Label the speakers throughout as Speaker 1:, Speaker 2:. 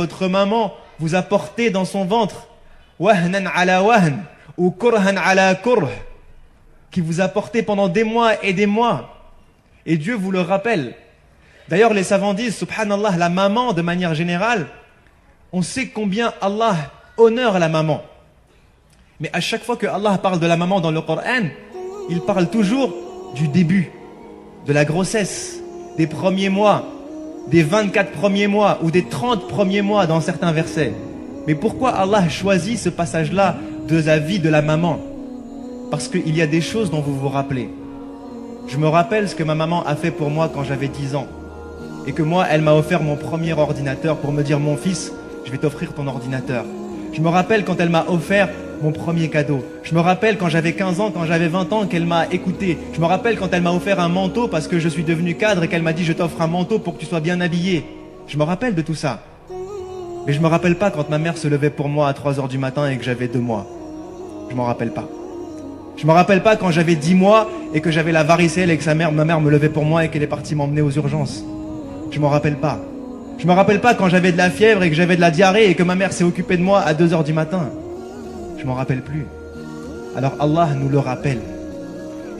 Speaker 1: Votre maman vous a porté dans son ventre, wahnan ala wahn, ou kurhan ala kurh, qui vous a porté pendant des mois et des mois. Et Dieu vous le rappelle. D'ailleurs, les savants disent, subhanallah, la maman, de manière générale, on sait combien Allah honore la maman. Mais à chaque fois que Allah parle de la maman dans le Coran, il parle toujours du début, de la grossesse, des premiers mois, des 24 premiers mois ou des 30 premiers mois dans certains versets. Mais pourquoi Allah choisit ce passage-là de la vie de la maman? Parce qu'il y a des choses dont vous vous rappelez. Je me rappelle ce que ma maman a fait pour moi quand j'avais 10 ans. Et que moi, elle m'a offert mon premier ordinateur pour me dire, mon fils, je vais t'offrir ton ordinateur. Je me rappelle quand elle m'a offert mon premier cadeau. Je me rappelle quand j'avais 15 ans, quand j'avais 20 ans, qu'elle m'a écouté. Je me rappelle quand elle m'a offert un manteau parce que je suis devenu cadre et qu'elle m'a dit, je t'offre un manteau pour que tu sois bien habillé. Je me rappelle de tout ça. Mais je me rappelle pas quand ma mère se levait pour moi à 3 h du matin et que j'avais 2 mois. Je m'en rappelle pas. Je me rappelle pas quand j'avais 10 mois et que j'avais la varicelle et que ma mère me levait pour moi et qu'elle est partie m'emmener aux urgences. Je m'en rappelle pas. Je me rappelle pas quand j'avais de la fièvre et que j'avais de la diarrhée et que ma mère s'est occupée de moi à 2 h du matin. Je m'en rappelle plus. Alors Allah nous le rappelle.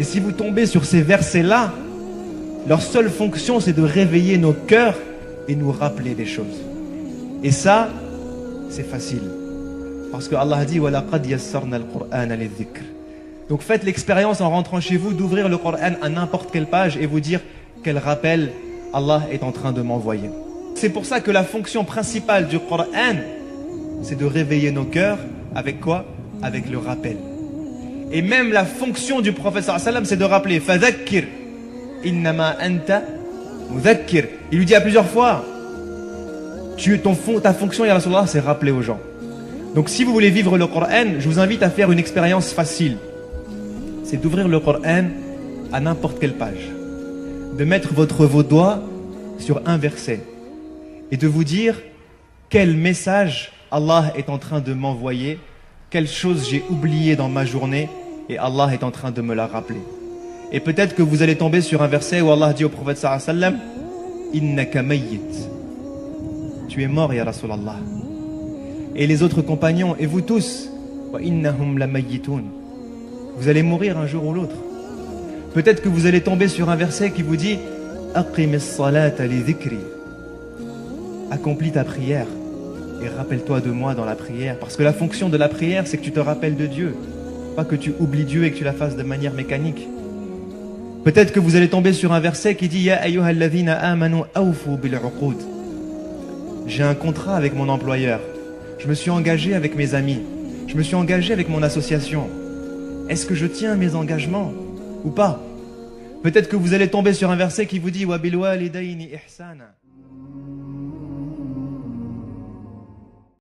Speaker 1: Et si vous tombez sur ces versets-là, leur seule fonction c'est de réveiller nos cœurs et nous rappeler des choses. Et ça, c'est facile. Parce que Allah dit وَلَقَدْ يَسَّرْنَا الْقُرْآنَ لِلذِّكْرِ. Donc faites l'expérience en rentrant chez vous d'ouvrir le Coran à n'importe quelle page et vous dire quel rappel Allah est en train de m'envoyer. C'est pour ça que la fonction principale du Coran, c'est de réveiller nos cœurs avec quoi? Avec le rappel. Et même la fonction du prophète sallallahu alayhi wa sallam, c'est de rappeler فَذَكِّرْ إِنَّمَا أَنْتَ مُذَكِّرْ. Il lui dit à plusieurs fois, ta fonction, ya Rasulallah, c'est rappeler aux gens. Donc si vous voulez vivre le Coran, je vous invite à faire une expérience facile. C'est d'ouvrir le Coran à n'importe quelle page, de mettre vos doigts sur un verset et de vous dire quel message Allah est en train de m'envoyer, quelle chose j'ai oublié dans ma journée et Allah est en train de me la rappeler. Et peut-être que vous allez tomber sur un verset où Allah dit au prophète sallallahu alayhi wa sallam, innaka mayyit, tu es mort ya Rasulallah. Et les autres compagnons et vous tous, wa innahum lamayyitun, vous allez mourir un jour ou l'autre. Peut-être que vous allez tomber sur un verset qui vous dit aqimis salata li dhikri, accomplis ta prière et rappelle-toi de moi dans la prière. Parce que la fonction de la prière, c'est que tu te rappelles de Dieu, pas que tu oublies Dieu et que tu la fasses de manière mécanique. Peut-être que vous allez tomber sur un verset qui dit ya ayyuhalladhina amanu awfu bil uqud. J'ai un contrat avec mon employeur, je me suis engagé avec mes amis, je me suis engagé avec mon association. Est-ce que je tiens mes engagements ou pas? Peut-être que vous allez tomber sur un verset qui vous dit wa bil walidayni ihsana.